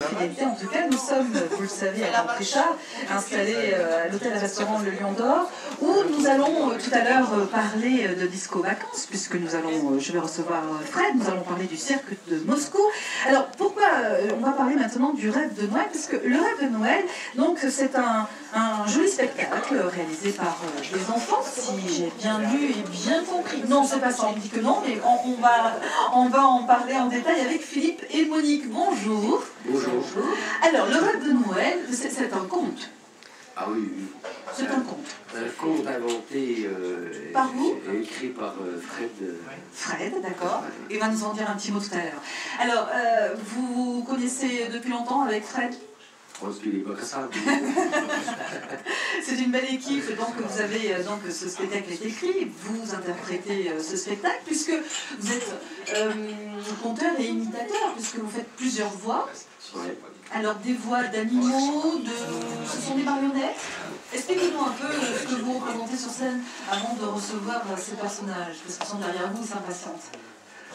Fidélité. En tout cas, nous sommes, vous le savez, à Pritchard, installés à l'hôtel-restaurant Le Lion d'Or, où nous allons tout à l'heure parler de disco vacances, puisque nous allons, je vais recevoir Fred, nous allons parler du cirque de Moscou. Alors, pourquoi on va parler maintenant du rêve de Noël? Parce que le rêve de Noël, donc, c'est un joli spectacle réalisé par des enfants, si j'ai bien lu et bien compris. Non, c'est pas ça, on me dit que non, mais on va en parler en détail avec Philippe et Monique. Bonjour. Bonjour. Alors, le rêve de Noël, c'est un conte. Ah oui, oui. C'est un conte. Un conte inventé par vous et écrit par Fred. Fred, d'accord. Il va nous en dire un petit mot tout à l'heure. Alors, vous connaissez depuis longtemps avec Fred? Je pense qu'il est pas que ça. C'est une belle équipe, donc vous avez donc ce spectacle est écrit, vous interprétez ce spectacle, puisque vous êtes conteur et imitateur, puisque vous faites plusieurs voix. Ouais. Alors des voix d'animaux, ce sont des marionnettes. Expliquez-nous un peu ce que vous représentez sur scène avant de recevoir ces personnages, parce qu'ils sont derrière vous, ils s'impatientent.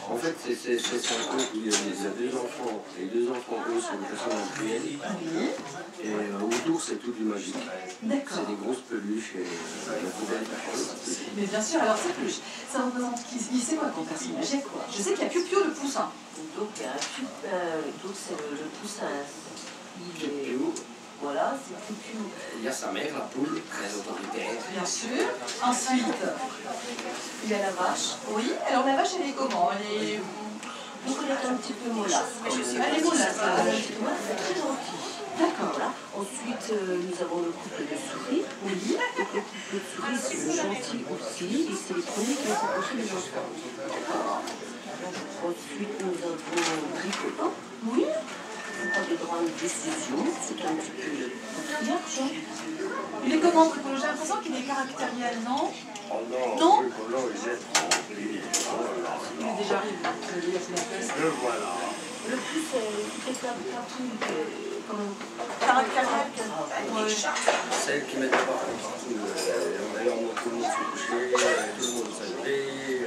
En fait, c'est un conte où il y a deux enfants, et les deux enfants, eux, sont des personnages réels. Oui. Et autour, c'est tout du magique. D'accord. C'est des grosses peluches et la poubelle. Mais bien sûr, alors ces peluches, ça représente qui? C'est quoi ton personnage? Quoi? Je sais qu'il y a Piu-Piu le poussin. Donc, c'est le poussin. Il est... Voilà, c'est Piu-Piu. Il y a sa mère, la poule, très autoritaire. Bien sûr. Ensuite, il y a la vache. Oui, alors la vache, elle est comment? Elle est... Donc, elle est un petit peu mollasse. Elle est mollasse. Elle est très gentille. D'accord. Voilà. Ensuite, nous avons le couple de souris. Oui. Donc, le couple de souris, c'est le gentil aussi. Et c'est les premiers qui ont rencontré les enfants. D'accord. Ensuite, nous avons Bricotant. Oui. Il n'a pas de droit de décision. C'est un petit peu le patriarche. Il est comment, Bricotant? J'ai l'impression qu'il est caractériel, non? Oh non, non. Bricotant, il est rempli. Il est déjà arrivé. Le voilà. Le plus, c'est la patrouille. Caractériel. Celle qui mettait pas partout, on allait en tout le monde se coucher, tout le monde s'est levé,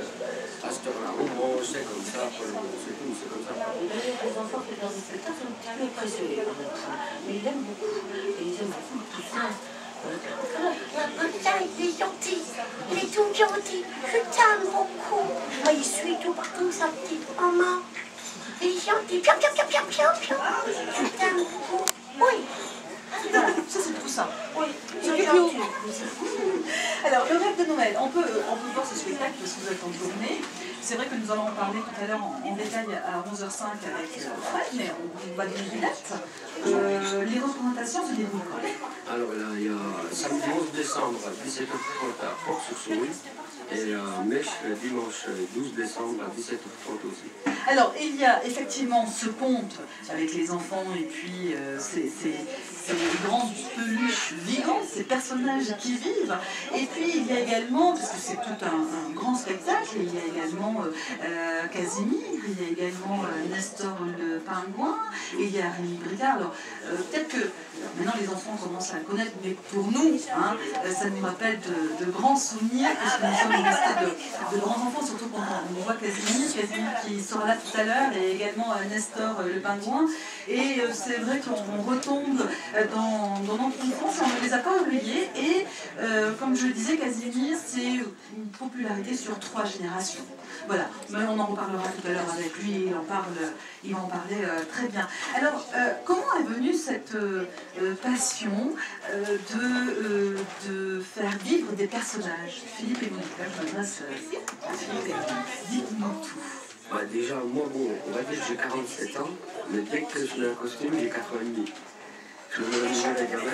à cette heure-là, on mange, c'est comme ça, c'est tout, c'est comme ça. Les enfants qui regardent le spectacle sont un petit peu impressionnés par le poussin. Mais ils l'aiment beaucoup. Et ils aiment beaucoup le poussin. Le poussin, il est gentil. Il est tout gentil. Je t'aime beaucoup. Moi, il suit tout partout, sa petite maman. Il est gentil. Piou, piou, piou, piou, piou, piou. Je t'aime beaucoup. Oui. Ça, c'est le poussin. Oui. C'est Piu-Piu. Alors, le rêve de Noël, on peut voir ce spectacle parce que vous êtes en journée. C'est vrai que nous allons en parler tout à l'heure en détail à 11h05 avec Fred, mais on va donner des dates. Les représentations se déroulent quand? Alors là, il y a samedi 11 décembre à 17h30 à Port-sur-Souris et à Mèche dimanche 12 décembre à 17h30 aussi. Alors, il y a effectivement ce conte avec les enfants et puis ces grandes peluches vivantes, ces personnages qui vivent. Et puis, il y a également, parce que c'est tout un grand spectacle, il y a également Casimir, il y a également Nestor le pingouin, et il y a Rémi Brigard. Alors, peut-être que maintenant les enfants commencent à le connaître, mais pour nous, hein, ça nous rappelle de grands souvenirs, parce que nous sommes restés de grands enfants, surtout quand on voit Casimir qui sera là tout à l'heure, et également Nestor le pingouin. Et c'est vrai qu'on retombe dans notre enfance, on ne les a pas oubliés. Et comme je le disais, Casimir, c'est une popularité sur 3 générations. Voilà, mais on en reparlera tout à l'heure avec lui, il va en parler très bien. Alors, comment est venue cette passion de faire vivre des personnages? Philippe et Monique, là je m'adresse à Philippe et Monique. Dites-nous tout. Bah déjà, moi, bon, on va dire que j'ai 47 ans, mais dès que je mets un costume, j'ai 4 ans et demi. Je me mets les gamins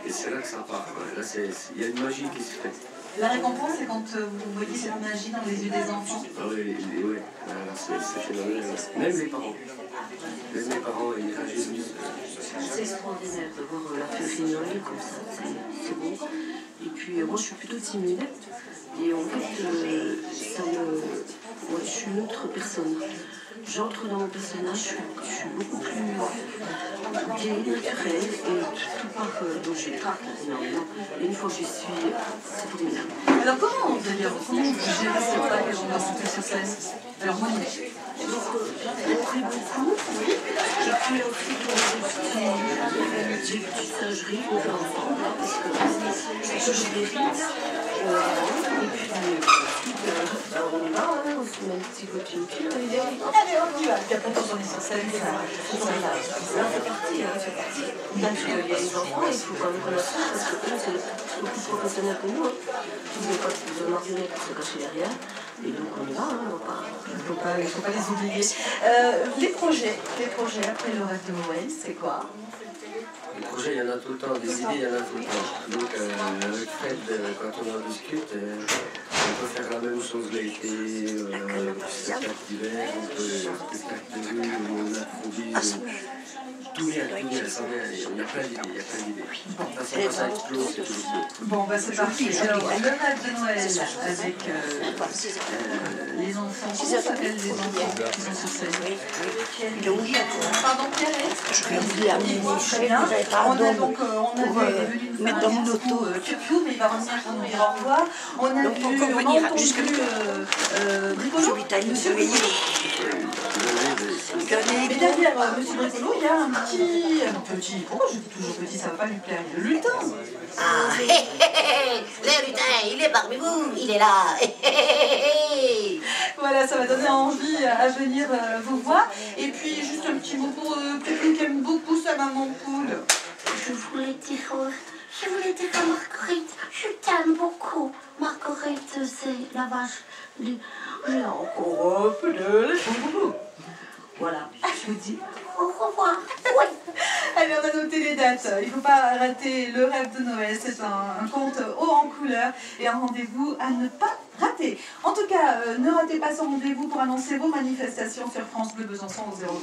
et c'est là que ça part. Là, il y a une magie qui se fait. La récompense, c'est quand vous voyez cette magie dans les yeux des enfants. Ah oui, c'est phénoménal. Même les parents. Même les parents, ils réagissent. C'est extraordinaire de voir la fête de Noël comme ça, c'est beau. Et puis moi je suis plutôt timide. Et en fait, moi, je suis une autre personne. J'entre dans mon personnage, je suis beaucoup plus gaie, naturelle, et tout part, donc je traque énormément. Et une fois que j'y suis, c'est formidable. Alors comment vous gérez cette vague et on va monter sur scène? Alors moi, Donc, j'apprécie beaucoup. Et puis aussi, j'ai une petite singerie pour les enfants, parce que je l'hérite. Et puis, on y va, on se met un petit costume pied. Allez, on y va. Puis après, quand on est sur scène, Ça fait partie, c'est parti. Parce qu'il y a les enfants, il faut quand même connaître ça, parce que eux, c'est plus professionnel que nous. Ils ne veulent pas qu'ils de marionnette pour se cacher derrière. Et donc on y va, on va pas. il ne faut pas les oublier. Les projets après le rêve de Noël, c'est quoi? Les projets, il y en a tout le temps, des idées, il y en a tout le temps. Donc avec Fred, quand on en discute, on peut faire la même chose l'été, spectacle d'hiver, on peut spectacle de rue, on improvise. Tout vient, ça vient, il y a plein d'idées, ça explose, c'est tout le Bon, bah c'est parti. Alors, le rêve de Noël avec les enfants. Comment s'appellent les enfants qui sont sur scène? Pardon, Pierre? Très bien. On a donc, on est venu nous faire un discours Piu-Piu, mais il va revenir pour nous dire au revoir. On a entendu Bricolo, Monsieur Bricolo. Mais derrière Monsieur Bricolo, il y a un petit, pourquoi je dis toujours petit, ça va pas lui plaire, le lutin. Ah, le lutin, il est parmi vous, il est là. Voilà, ça va donner envie à venir vous voir. Et puis, juste un petit mot pour Piu-Piu qui aime beaucoup sa maman poule. Je voulais dire à Marguerite, je t'aime beaucoup. Marguerite, c'est la vache. J'ai encore un peu de lait. Voilà, je vous dis. Au revoir. Oui. Allez, on a noté les dates. Il ne faut pas rater le rêve de Noël. C'est un conte haut en couleur et un rendez-vous à ne pas rater. En tout cas, ne ratez pas ce rendez-vous pour annoncer vos manifestations sur France Bleu Besançon au 0.